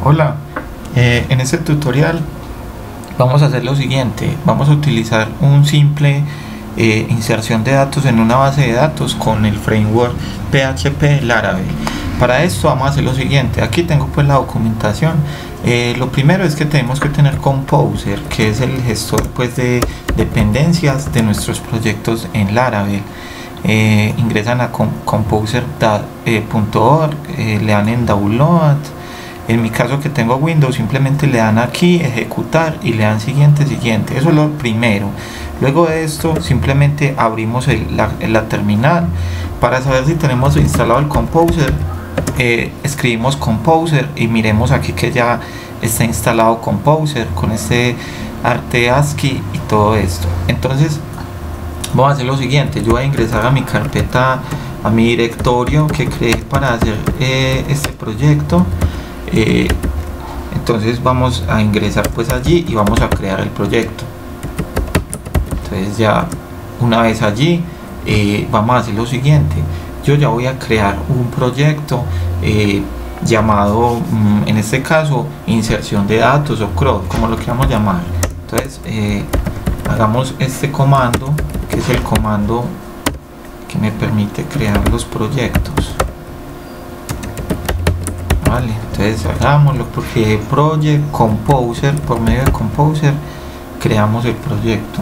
Hola, en este tutorial vamos a hacer lo siguiente. Vamos a utilizar un simple inserción de datos en una base de datos con el framework PHP Laravel. Para esto vamos a hacer lo siguiente. Aquí tengo pues la documentación. Lo primero es que tenemos que tener Composer, que es el gestor pues de dependencias de nuestros proyectos en Laravel. Ingresan a composer.org, le dan en download. En mi caso, que tengo Windows, simplemente le dan aquí ejecutar y le dan siguiente. Eso es lo primero. Luego de esto simplemente abrimos la terminal. Para saber si tenemos instalado el Composer, escribimos Composer y miremos aquí que ya está instalado Composer con este arte ASCII y todo esto. Entonces vamos a hacer lo siguiente. Yo voy a ingresar a mi carpeta, a mi directorio que creé para hacer este proyecto. Entonces vamos a ingresar pues allí y vamos a crear el proyecto. Entonces ya una vez allí vamos a hacer lo siguiente. Yo ya voy a crear un proyecto llamado en este caso inserción de datos o CRUD, como lo queramos llamar. Entonces hagamos este comando, que es el comando que me permite crear los proyectos. Vale, entonces hagámoslo porque Project Composer, por medio de Composer creamos el proyecto.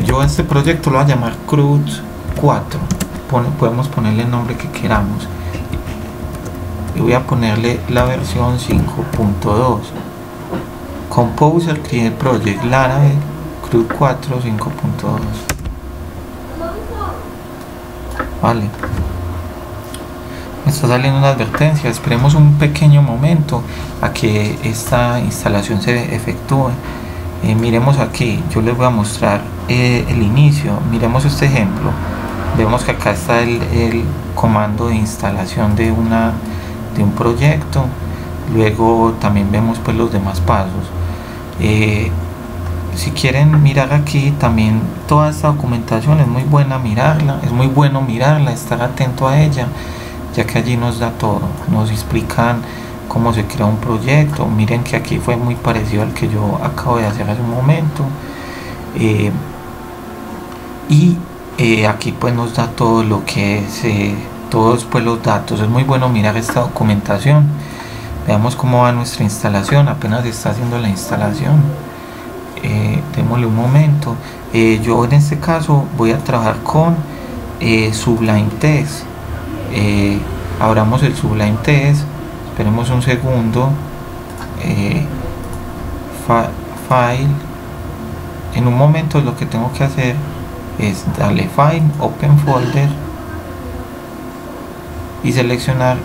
Yo a este proyecto lo voy a llamar CRUD 4. Podemos ponerle el nombre que queramos y voy a ponerle la versión 5.2. Composer Create Project Laravel CRUD 4 5.2. Vale, me está saliendo una advertencia. Esperemos un pequeño momento a que esta instalación se efectúe. Miremos aquí, yo les voy a mostrar el inicio. Miremos este ejemplo. Vemos que acá está el comando de instalación de un proyecto. Luego también vemos pues los demás pasos. Si quieren mirar aquí también toda esta documentación, es muy buena mirarla, es muy bueno mirarla, estar atento a ella, ya que allí nos da todo, nos explican cómo se crea un proyecto. Miren que aquí fue muy parecido al que yo acabo de hacer hace un momento, aquí pues nos da todo lo que es todos pues los datos. Es muy bueno mirar esta documentación. Veamos cómo va nuestra instalación. Apenas está haciendo la instalación. Démosle un momento. Yo en este caso voy a trabajar con Sublime Text. Abramos el Sublime Text, esperemos un segundo. File. En un momento lo que tengo que hacer es darle File, Open Folder y seleccionar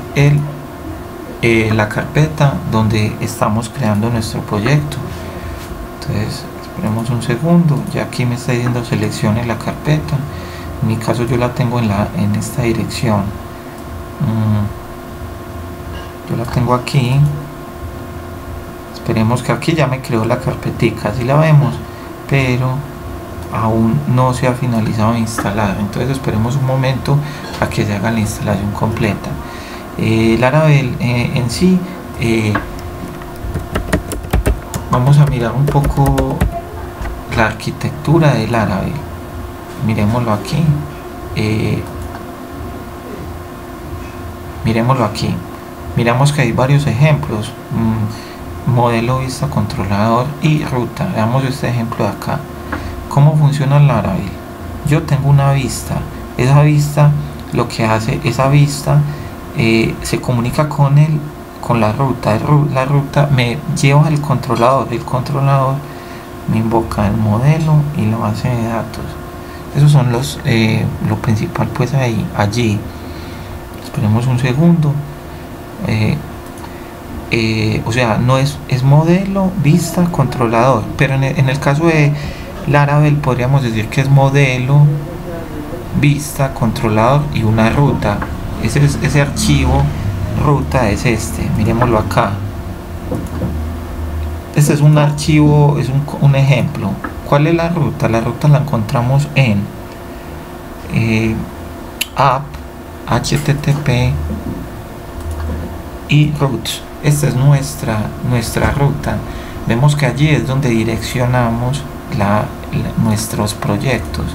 la carpeta donde estamos creando nuestro proyecto. Entonces esperemos un segundo. Ya aquí me está diciendo seleccione la carpeta. En mi caso yo la tengo en esta dirección. Yo la tengo aquí. Esperemos que aquí ya me creó la carpetica, así la vemos, pero aún no se ha finalizado de instalar. Entonces esperemos un momento a que se haga la instalación completa. Laravel en sí, vamos a mirar un poco la arquitectura de Laravel. Miremoslo aquí. Miremoslo aquí. Miramos que hay varios ejemplos: modelo, vista, controlador y ruta. Veamos este ejemplo de acá. ¿Cómo funciona Laravel? Yo tengo una vista. Esa vista, lo que hace, esa vista se comunica con la ruta. La ruta me lleva al controlador. El controlador me invoca el modelo y la base de datos. Esos son lo principal pues allí. Esperemos un segundo. O sea, no es modelo, vista, controlador, pero en el caso de Laravel podríamos decir que es modelo, vista, controlador y una ruta. Ese archivo ruta es este. Miremoslo acá. Este es un archivo, es un ejemplo. ¿Cuál es la ruta? La ruta la encontramos en app http y routes. Esta es nuestra ruta. Vemos que allí es donde direccionamos nuestros proyectos.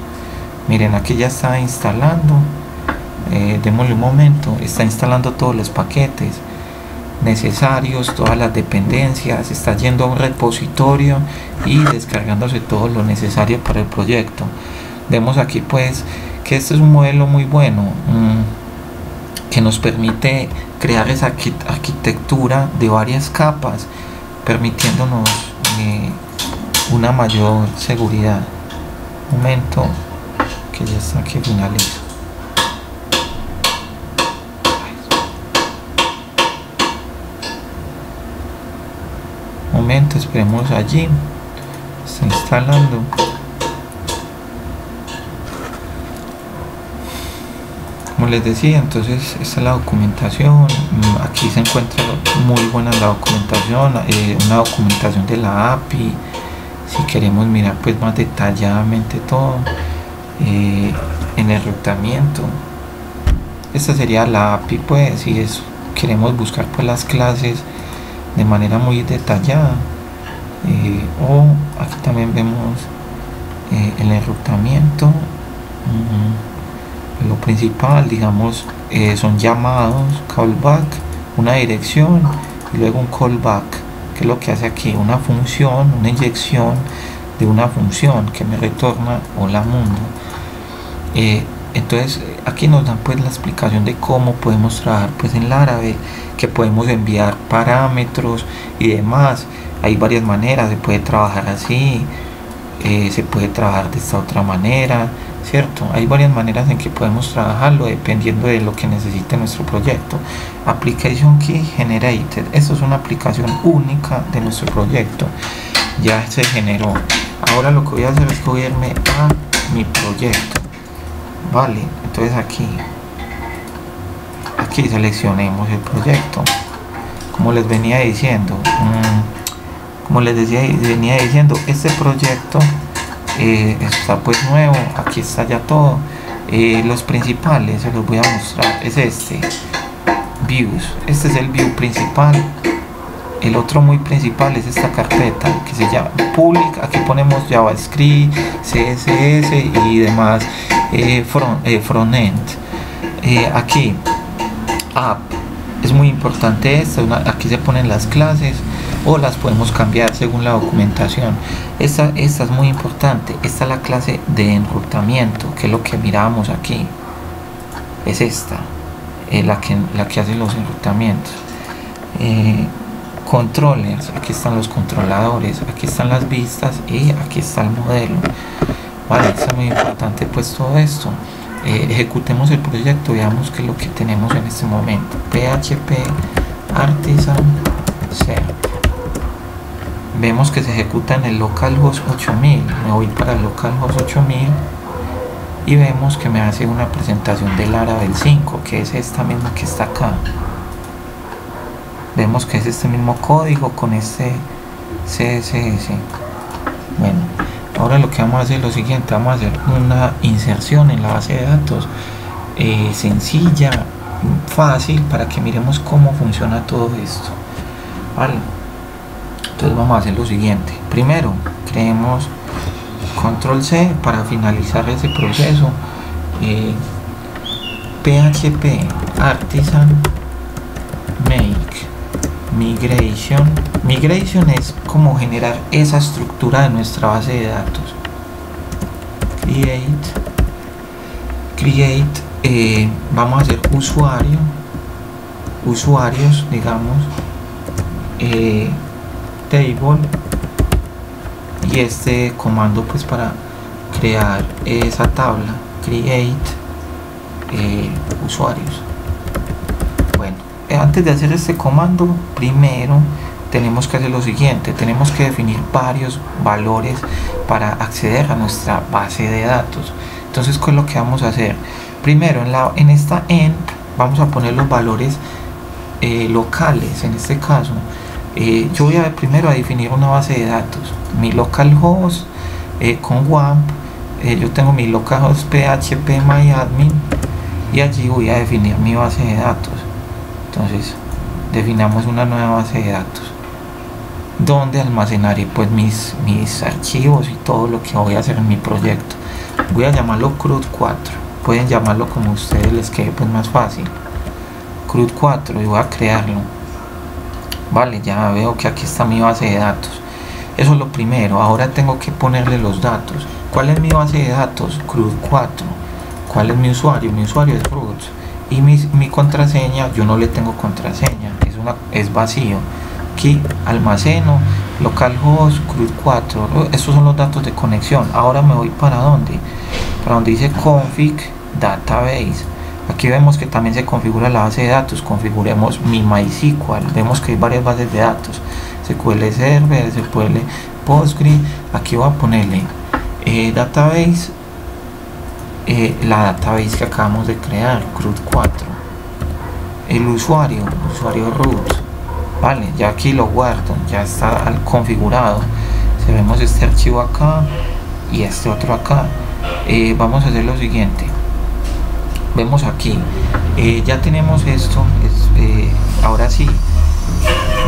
Miren, aquí ya está instalando. Démosle un momento. Está instalando todos los paquetes necesarios, todas las dependencias, está yendo a un repositorio y descargándose todo lo necesario para el proyecto. Vemos aquí pues que este es un modelo muy bueno, que nos permite crear esa arquitectura de varias capas, permitiéndonos una mayor seguridad. Un momento, que ya está aquí finalizo. Momento, esperemos allí. Está instalando. Como les decía, entonces esta es la documentación. Aquí se encuentra muy buena la documentación, una documentación de la API. Si queremos mirar pues más detalladamente todo, en el enrutamiento, esta sería la API, pues si queremos buscar pues las clases de manera muy detallada, o aquí también vemos el enrutamiento. Lo principal, digamos, son llamados, callback, una dirección y luego un callback, que es lo que hace aquí, una función, una inyección de una función que me retorna hola mundo. Entonces aquí nos dan pues la explicación de cómo podemos trabajar pues en Laravel, que podemos enviar parámetros y demás. Hay varias maneras, se puede trabajar así, se puede trabajar de esta otra manera, ¿cierto? Hay varias maneras en que podemos trabajarlo dependiendo de lo que necesite nuestro proyecto. Application Key Generated, esto es una aplicación única de nuestro proyecto, ya se generó. Ahora lo que voy a hacer es que voy a irme a mi proyecto, vale. Entonces aquí seleccionemos el proyecto. Como les venía diciendo, este proyecto está pues nuevo. Aquí está ya todo. Los principales se los voy a mostrar. Es este views, este es el view principal. El otro muy principal es esta carpeta que se llama public. Aquí ponemos JavaScript, CSS y demás, frontend. Aquí app, es muy importante esto. Aquí se ponen las clases o las podemos cambiar según la documentación. Esta es muy importante. Esta es la clase de enrutamiento, que es lo que miramos aquí. Es esta, la que hace los enrutamientos. Controllers, aquí están los controladores, aquí están las vistas y aquí está el modelo. Vale, es muy importante pues todo esto. Ejecutemos el proyecto, veamos qué es lo que tenemos en este momento. PHP Artisan Server. Vemos que se ejecuta en el localhost 8000. Me voy para el localhost 8000 y vemos que me hace una presentación de Laravel 5, que es esta misma que está acá. Vemos que es este mismo código con este CSS. Bueno, ahora lo que vamos a hacer es lo siguiente: vamos a hacer una inserción en la base de datos sencilla, fácil, para que miremos cómo funciona todo esto, ¿vale? Entonces vamos a hacer lo siguiente. Primero creemos control C para finalizar ese proceso. PHP Artisan Make Migration es como generar esa estructura de nuestra base de datos. Create, vamos a hacer usuarios, digamos, table, y este comando pues para crear esa tabla, create usuarios. Bueno, antes de hacer este comando, primero tenemos que hacer lo siguiente: tenemos que definir varios valores para acceder a nuestra base de datos. Entonces, ¿qué es lo que vamos a hacer? Primero, en esta end vamos a poner los valores locales. En este caso, yo voy primero a definir una base de datos, mi localhost con WAMP. Yo tengo mi localhost PHP myadmin y allí voy a definir mi base de datos. Entonces definamos una nueva base de datos donde almacenaré pues mis archivos y todo lo que voy a hacer en mi proyecto. Voy a llamarlo CRUD 4, pueden llamarlo como a ustedes les quede pues más fácil, CRUD 4, y voy a crearlo. Vale, ya veo que aquí está mi base de datos. Eso es lo primero. Ahora tengo que ponerle los datos. ¿Cuál es mi base de datos? CRUD 4. ¿Cuál es mi usuario? Mi usuario es root. Y mi contraseña, yo no le tengo contraseña, es vacío. Aquí almaceno localhost CRUD 4. Estos son los datos de conexión. Ahora me voy para dónde, para donde dice config database. Aquí vemos que también se configura la base de datos. Configuremos mi MySQL. Vemos que hay varias bases de datos, SQL Server, SQL Postgre. Aquí voy a ponerle database, la database que acabamos de crear, CRUD 4. El usuario root. Vale, ya aquí lo guardo, ya está configurado. Si vemos este archivo acá y este otro acá, vamos a hacer lo siguiente. Vemos aquí, ya tenemos esto. Ahora sí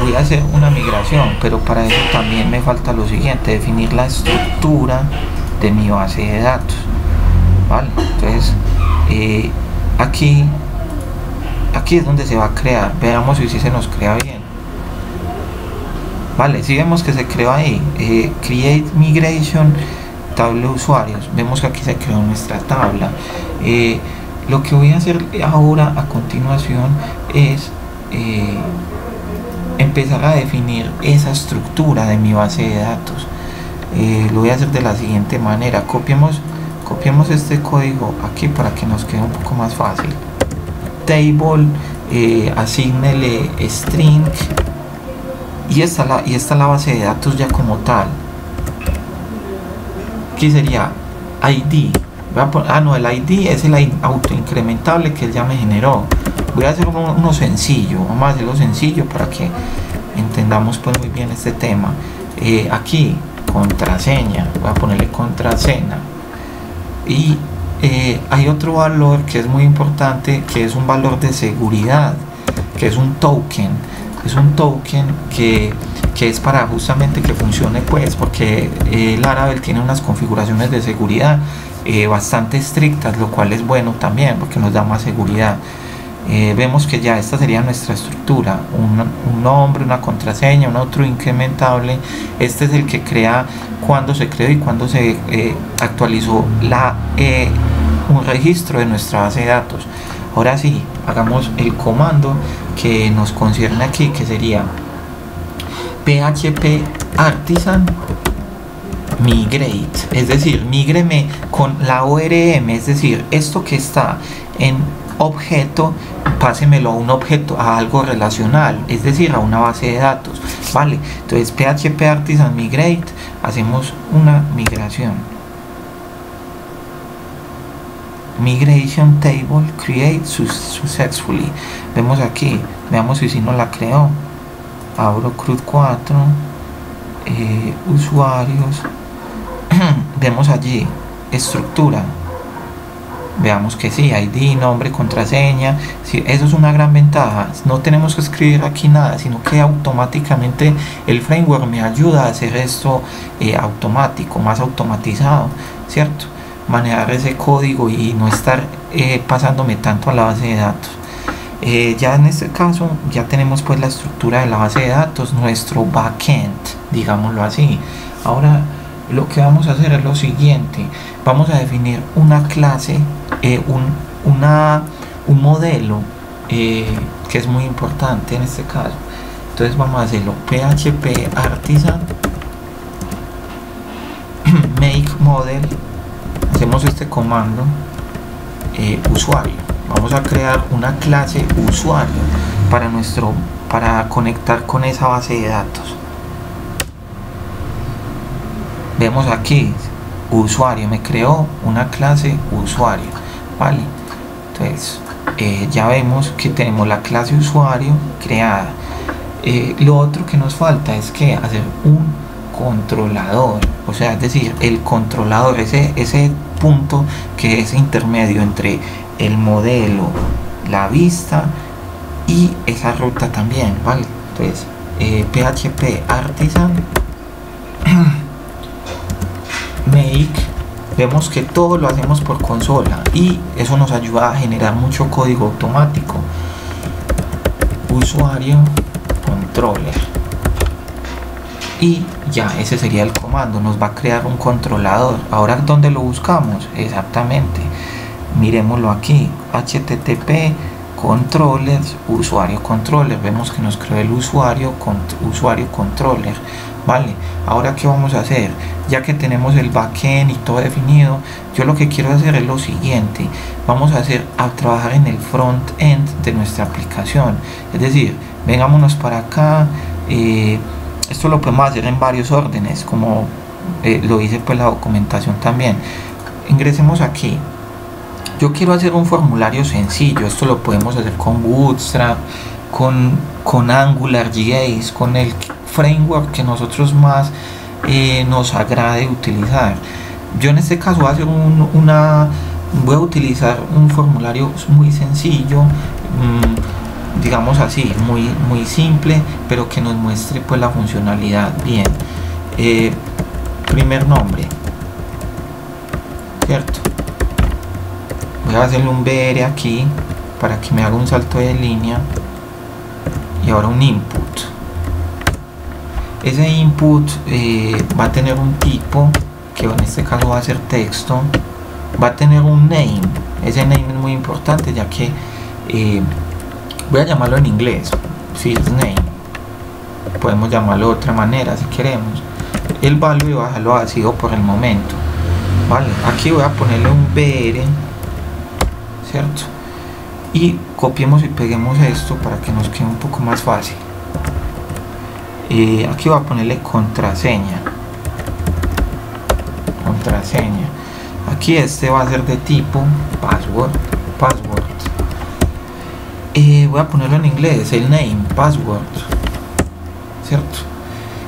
voy a hacer una migración, pero para eso también me falta lo siguiente: definir la estructura de mi base de datos. Vale, entonces aquí es donde se va a crear. Veamos si se nos crea bien. Vale, si vemos que se creó ahí, create migration, tabla de usuarios. Vemos que aquí se creó nuestra tabla. Lo que voy a hacer ahora a continuación es empezar a definir esa estructura de mi base de datos. Lo voy a hacer de la siguiente manera: copiemos este código aquí para que nos quede un poco más fácil. Table, asignele string, y esta la base de datos ya como tal. Aquí sería ID. No, el ID es el autoincrementable que él ya me generó. Voy a hacer uno sencillo. Vamos a hacerlo sencillo para que entendamos pues muy bien este tema. Aquí contraseña, voy a ponerle contraseña. Y hay otro valor que es muy importante, que es un valor de seguridad, que es un token. Es un token que es para justamente que funcione, pues, porque Laravel tiene unas configuraciones de seguridad bastante estrictas, lo cual es bueno también porque nos da más seguridad. Vemos que ya esta sería nuestra estructura: un nombre, una contraseña, un otro incrementable. Este es el que crea cuando se creó y cuando se actualizó un registro de nuestra base de datos. Ahora sí, hagamos el comando que nos concierne aquí, que sería php artisan migrate, es decir, mígreme con la ORM, es decir, esto que está en objeto, pásemelo a un objeto, a algo relacional, es decir, a una base de datos. Vale, entonces php artisan migrate, hacemos una migración. Migration table create successfully. Vemos aquí, veamos si no la creó. Abro CRUD 4, usuarios. Vemos allí estructura. Veamos que sí, ID, nombre, contraseña. Sí, eso es una gran ventaja. No tenemos que escribir aquí nada, sino que automáticamente el framework me ayuda a hacer esto automático, más automatizado, ¿cierto? Manejar ese código y no estar pasándome tanto a la base de datos. Ya en este caso ya tenemos pues la estructura de la base de datos, nuestro backend, digámoslo así. Ahora lo que vamos a hacer es lo siguiente: vamos a definir una clase, un modelo que es muy importante en este caso. Entonces vamos a hacerlo php artisan make model. Hacemos este comando, usuario. Vamos a crear una clase usuario para conectar con esa base de datos. Vemos aquí, usuario, me creó una clase usuario. Vale, entonces ya vemos que tenemos la clase usuario creada. Lo otro que nos falta es que hacer un controlador, o sea, es decir, el controlador, ese punto que es intermedio entre el modelo, la vista y esa ruta también, ¿vale? Entonces php artisan make, vemos que todo lo hacemos por consola y eso nos ayuda a generar mucho código automático. Usuario controller, y ya ese sería el comando, nos va a crear un controlador. Ahora, ¿dónde lo buscamos? Exactamente, miremoslo aquí, http controllers, usuario controller, vemos que nos creó el usuario controller, vale. Ahora, ¿qué vamos a hacer? Ya que tenemos el backend y todo definido, yo lo que quiero hacer es lo siguiente: vamos a trabajar en el front end de nuestra aplicación. Es decir, vengámonos para acá. Esto lo podemos hacer en varios órdenes, como lo dice pues la documentación también. Ingresemos aquí. Yo quiero hacer un formulario sencillo. Esto lo podemos hacer con Bootstrap, con AngularJS, con el framework que nosotros más nos agrade utilizar. Yo en este caso voy a utilizar un formulario muy sencillo, digamos así, muy simple, pero que nos muestre pues la funcionalidad bien. Primer nombre, cierto, voy a hacerle un BR aquí para que me haga un salto de línea, y ahora un input. Ese input va a tener un tipo, que en este caso va a ser texto, va a tener un name. Ese name es muy importante, ya que voy a llamarlo en inglés field name, podemos llamarlo de otra manera si queremos. El value voy a dejarlo vacío por el momento, vale. Aquí voy a ponerle un br, cierto, y copiemos y peguemos esto para que nos quede un poco más fácil. Aquí voy a ponerle contraseña. Aquí este va a ser de tipo password. Voy a ponerlo en inglés, el name, password, cierto.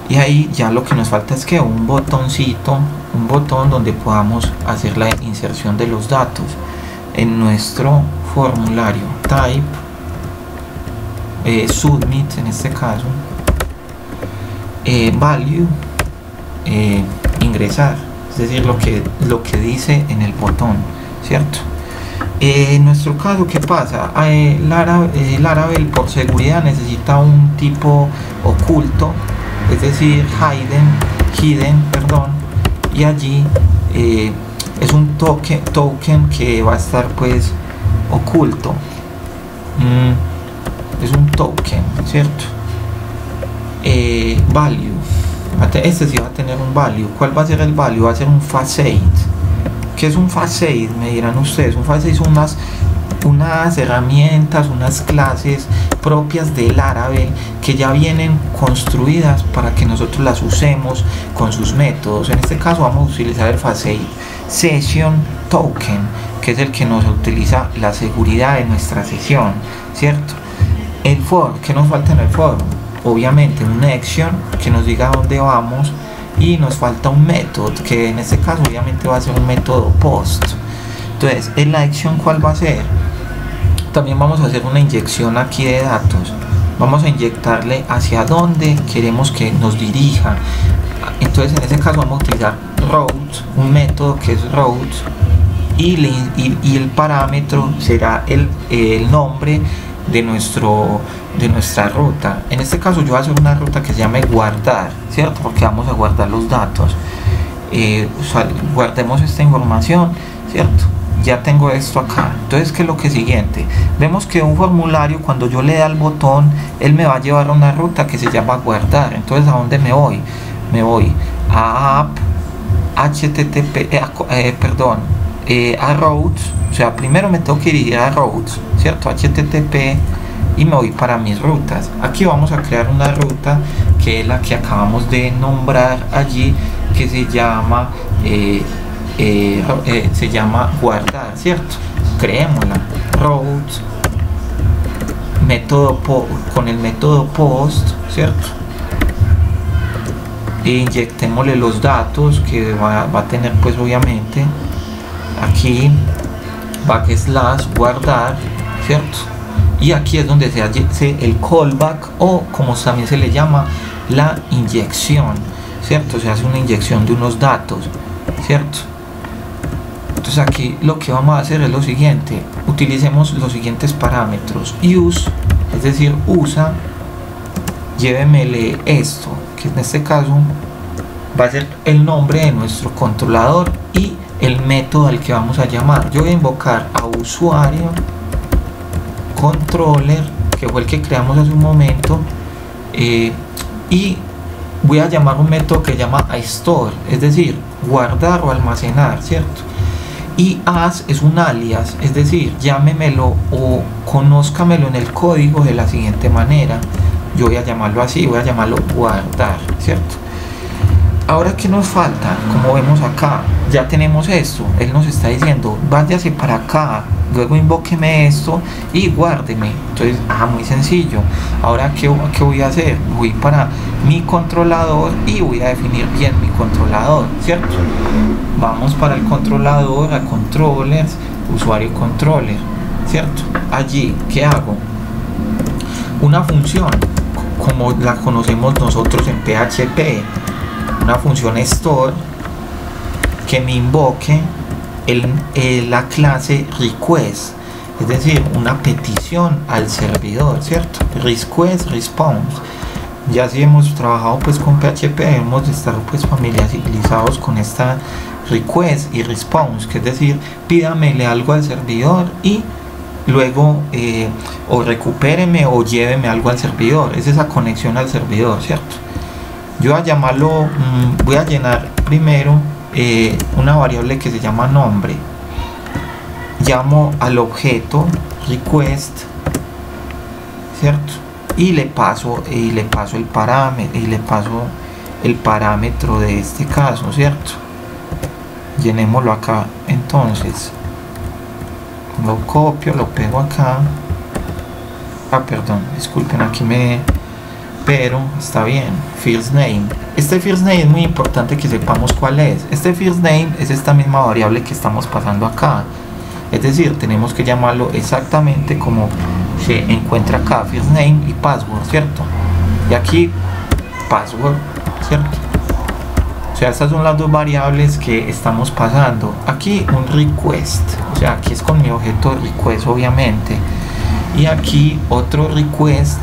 Y ahí ya lo que nos falta es que un botoncito, un botón donde podamos hacer la inserción de los datos en nuestro formulario. Type, submit en este caso, value, ingresar, es decir, lo que dice en el botón, cierto. En nuestro caso, ¿qué pasa? Laravel por seguridad necesita un tipo oculto, es decir, hidden, perdón, y allí es un token que va a estar pues oculto. Es un token, cierto. Value, este sí va a tener un value. ¿Cuál va a ser el value? Va a ser un facade. ¿Qué es un facade? Me dirán ustedes. Un facade son unas herramientas, unas clases propias de Laravel que ya vienen construidas para que nosotros las usemos con sus métodos. En este caso vamos a utilizar el facade session token, que es el que nos utiliza la seguridad de nuestra sesión, cierto. El for, ¿qué nos falta en el for? Obviamente un action que nos diga dónde vamos, y nos falta un método, que en este caso obviamente va a ser un método post. Entonces, en la action, ¿cuál va a ser? También vamos a hacer una inyección aquí de datos. Vamos a inyectarle hacia dónde queremos que nos dirija. Entonces, en este caso vamos a utilizar route, un método que es route, y el parámetro será el nombre de nuestra ruta. En este caso yo voy a hacer una ruta que se llame guardar, cierto, porque vamos a guardar los datos. Guardemos esta información, cierto. Ya tengo esto acá. Entonces, ¿qué es lo que siguiente? Vemos que un formulario, cuando yo le da al botón, él me va a llevar a una ruta que se llama guardar. Entonces, ¿a dónde me voy? Me voy a app, a routes. O sea, primero me tengo que ir a routes, cierto, http, y me voy para mis rutas. Aquí vamos a crear una ruta que es la que acabamos de nombrar allí, que se llama guardar, cierto. Creémosla, routes, con el método post, cierto, e inyectémosle los datos que va a tener, pues obviamente aquí backslash guardar, cierto. y aquí es donde se hace el callback, o como también se le llama, la inyección, ¿cierto? Se hace una inyección de unos datos, ¿cierto? Entonces aquí lo que vamos a hacer es lo siguiente: utilicemos los siguientes parámetros. Use, es decir, usa, llévemele esto, que en este caso va a ser el nombre de nuestro controlador y el método al que vamos a llamar. Yo voy a invocar a usuario controller, que fue el que creamos hace un momento, y voy a llamar un método que se llama store, es decir, guardar o almacenar, ¿cierto? Y as es un alias, es decir, llámemelo o conózcamelo en el código de la siguiente manera. Yo voy a llamarlo así, voy a llamarlo guardar, ¿cierto? Ahora, ¿qué nos falta? Como vemos acá, ya tenemos esto. Él nos está diciendo, váyase para acá, luego invóqueme esto y guárdeme. Entonces, muy sencillo. Ahora, ¿qué voy a hacer? Voy para mi controlador y voy a definir bien mi controlador, ¿cierto? Vamos para el controlador, a controllers, usuario controller, ¿cierto? Allí, ¿qué hago? Una función, como la conocemos nosotros en PHP, una función store que me invoque la clase request, es decir, una petición al servidor, ¿cierto? Request response. Ya si hemos trabajado pues con PHP, hemos de estar pues familiarizados con esta request y response, que es decir, pídamele algo al servidor y luego o recupéreme o lléveme algo al servidor. Es esa conexión al servidor, ¿cierto? Yo voy a llamarlo, voy a llenar primero una variable que se llama nombre. Llamo al objeto request, ¿cierto? Y le paso el parámetro de este caso, ¿cierto? Llenémoslo acá. Entonces lo copio, lo pego acá. Perdón, disculpen, aquí pero está bien. First name. Este first name es muy importante que sepamos cuál es. Este first name es esta misma variable que estamos pasando acá. Es decir, tenemos que llamarlo exactamente como se encuentra acá, first name y password, ¿cierto? Y aquí password, ¿cierto? O sea, estas son las dos variables que estamos pasando. Aquí un request, o sea, aquí es con mi objeto request, obviamente. Y aquí otro request.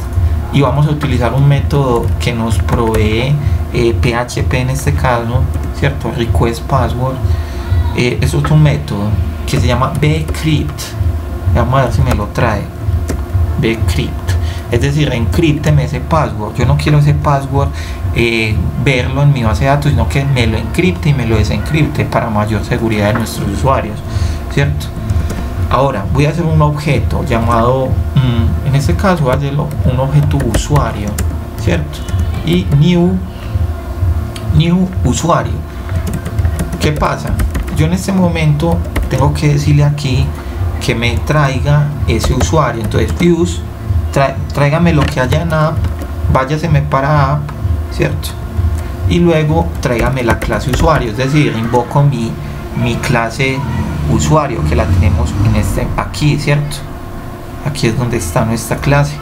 Y vamos a utilizar un método que nos provee PHP en este caso, ¿cierto? Request password. Eso es un método que se llama bcrypt. Vamos a ver si me lo trae. Bcrypt, es decir, encripteme ese password. Yo no quiero ese password verlo en mi base de datos, sino que me lo encripte y me lo desencripte para mayor seguridad de nuestros usuarios, ¿cierto? Ahora voy a hacer un objeto llamado, en este caso voy a hacerlo un objeto usuario, ¿cierto? Y new usuario. ¿Qué pasa? Yo en este momento tengo que decirle aquí que me traiga ese usuario. Entonces use, tráigame lo que haya en app, váyaseme para app, ¿cierto? Y luego tráigame la clase usuario, es decir, invoco mi clase usuario, que la tenemos en aquí, ¿cierto? Aquí es donde está nuestra clase,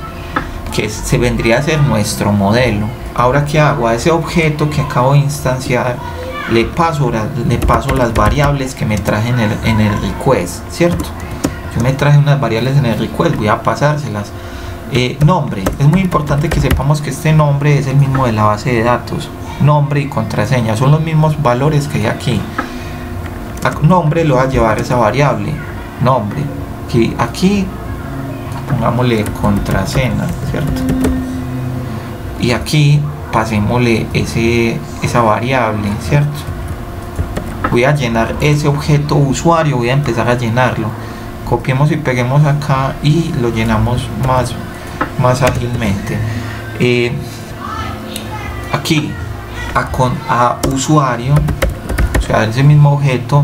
que se vendría a ser nuestro modelo. Ahora, ¿qué hago? A ese objeto que acabo de instanciar le paso las variables que me traje en el request, ¿cierto? Yo me traje unas variables en el request, voy a pasárselas. Nombre, es muy importante que sepamos que este nombre es el mismo de la base de datos. Nombre y contraseña son los mismos valores que hay aquí. Nombre lo va a llevar esa variable nombre, que aquí pongámosle contraseña, ¿cierto? Y aquí pasémosle esa variable, ¿cierto? Voy a llenar ese objeto usuario, voy a empezar a llenarlo. Copiemos y peguemos acá y lo llenamos más ágilmente. Aquí a usuario, o sea, ese mismo objeto,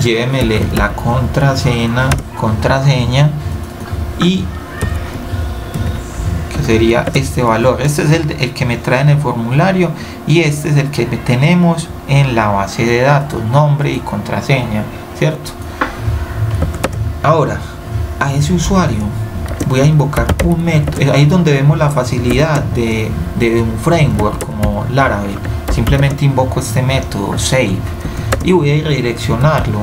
llévemele la contraseña y que sería este valor. Este es el que me trae en el formulario y este es el que tenemos en la base de datos, nombre y contraseña, ¿cierto? Ahora, a ese usuario voy a invocar un método. Ahí es donde vemos la facilidad de un framework como Laravel. Simplemente invoco este método save y voy a redireccionarlo.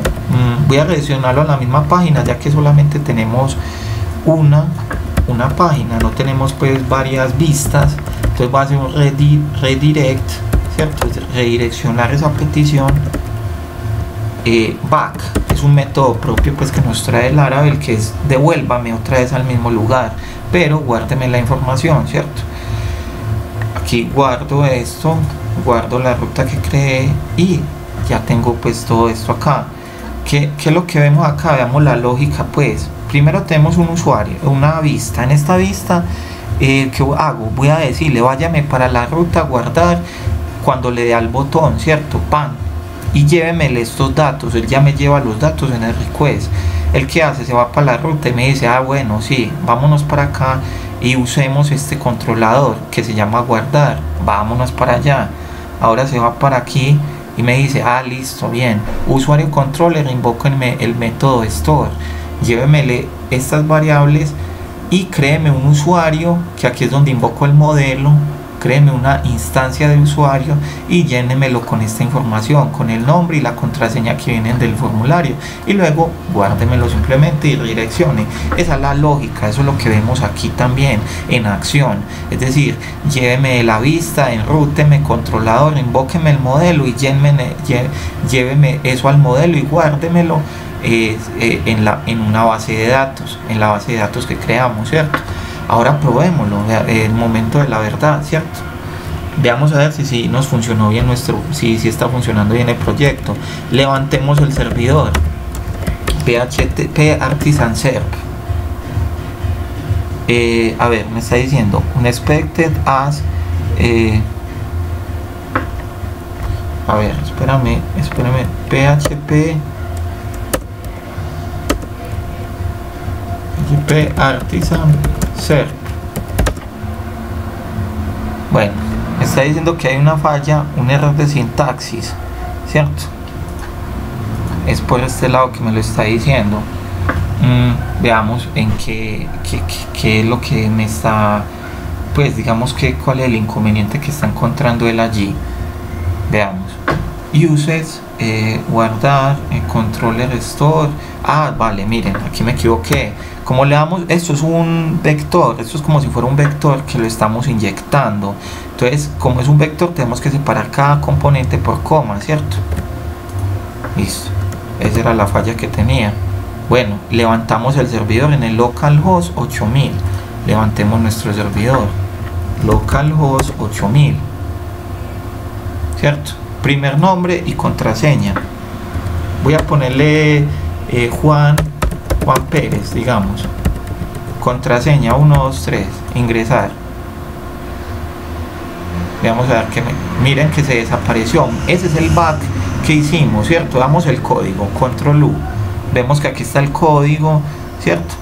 Voy a redireccionarlo a la misma página, ya que solamente tenemos una página, no tenemos pues varias vistas. Entonces voy a hacer un redirect, ¿cierto? Redireccionar esa petición. Back es un método propio pues que nos trae Laravel, que es devuélvame otra vez al mismo lugar, pero guárdeme la información, ¿cierto? Aquí guardo esto, guardo la ruta que creé y ya tengo pues todo esto acá. ¿Qué es lo que vemos acá? Veamos la lógica pues. Primero tenemos un usuario, una vista. En esta vista, ¿qué hago? Voy a decirle, váyame para la ruta, guardar, cuando le dé al botón, ¿cierto? Pan. Y llévemele estos datos. Él ya me lleva los datos en el request. ¿El qué hace? Se va para la ruta y me dice, ah bueno, sí, vámonos para acá y usemos este controlador que se llama guardar. Vámonos para allá. Ahora se va para aquí y me dice, ah listo, bien, usuario controller, invóquenme el método store, llévemele estas variables y créeme un usuario, que aquí es donde invoco el modelo. Créeme una instancia de usuario y llénemelo con esta información, con el nombre y la contraseña que vienen del formulario, y luego guárdemelo simplemente y redireccione. Esa es la lógica, eso es lo que vemos aquí también en acción. Es decir, lléveme la vista, enrúteme controlador, invóqueme el modelo y lléveme eso al modelo y guárdemelo en una base de datos, en la base de datos que creamos, ¿cierto? Ahora probémoslo, el momento de la verdad, ¿cierto? Veamos a ver si nos funcionó bien si está funcionando bien el proyecto. Levantemos el servidor php artisan serv. A ver, me está diciendo unexpected as a ver, espérame php artisan serv. Bueno, me está diciendo que hay una falla, un error de sintaxis, ¿cierto? Es por este lado que me lo está diciendo. Veamos en qué es lo que me está, pues digamos que cuál es el inconveniente que está encontrando él allí. Veamos. Uses, guardar, controller store. Ah, vale, miren, aquí me equivoqué. Como le damos, esto es un vector, esto es como si fuera un vector que lo estamos inyectando. Entonces, como es un vector, tenemos que separar cada componente por coma, ¿cierto? Listo, esa era la falla que tenía. Bueno, levantamos el servidor en el localhost 8000. Levantemos nuestro servidor localhost 8000, ¿cierto? Primer nombre y contraseña. Voy a ponerle Juan Pérez, digamos. Contraseña 123, ingresar. Vamos a ver que miren que se desapareció. Ese es el bug que hicimos, ¿cierto? Damos el código, control U. Vemos que aquí está el código, ¿cierto?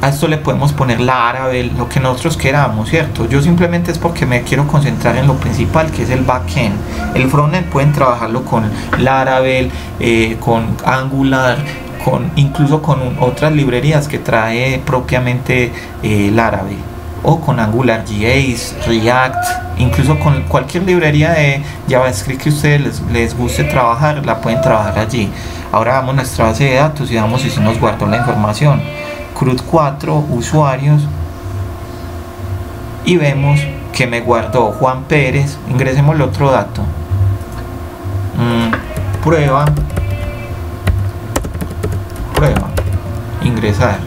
A esto le podemos poner Laravel, lo que nosotros queramos, ¿cierto? Yo simplemente es porque me quiero concentrar en lo principal, que es el backend. El frontend pueden trabajarlo con Laravel, con Angular, incluso con otras librerías que trae propiamente Laravel, o con AngularJS, React, incluso con cualquier librería de JavaScript que a ustedes les guste trabajar, la pueden trabajar allí. Ahora vamos a nuestra base de datos y vamos si nos guardó la información. CRUD 4 usuarios y vemos que me guardó Juan Pérez. Ingresemos el otro dato. Prueba, ingresar.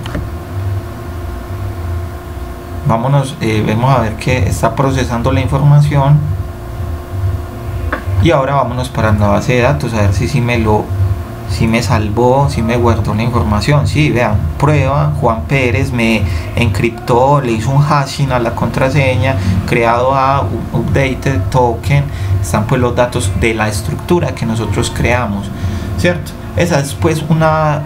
Vámonos, vemos a ver que está procesando la información. Y ahora vámonos para la base de datos a ver si me salvó, si me guardó la información. Sí, vean, prueba, Juan Pérez me encriptó, le hizo un hashing a la contraseña, creado a updated token. Están pues los datos de la estructura que nosotros creamos, ¿cierto? Esa es pues una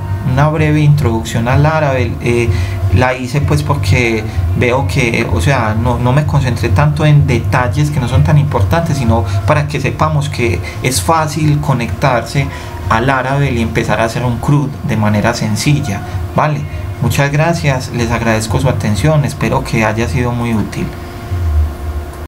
breve introducción a Laravel. La hice pues porque veo que, o sea, no me concentré tanto en detalles que no son tan importantes, sino para que sepamos que es fácil conectarse a Laravel y empezar a hacer un CRUD de manera sencilla, ¿vale? Muchas gracias, les agradezco su atención, espero que haya sido muy útil.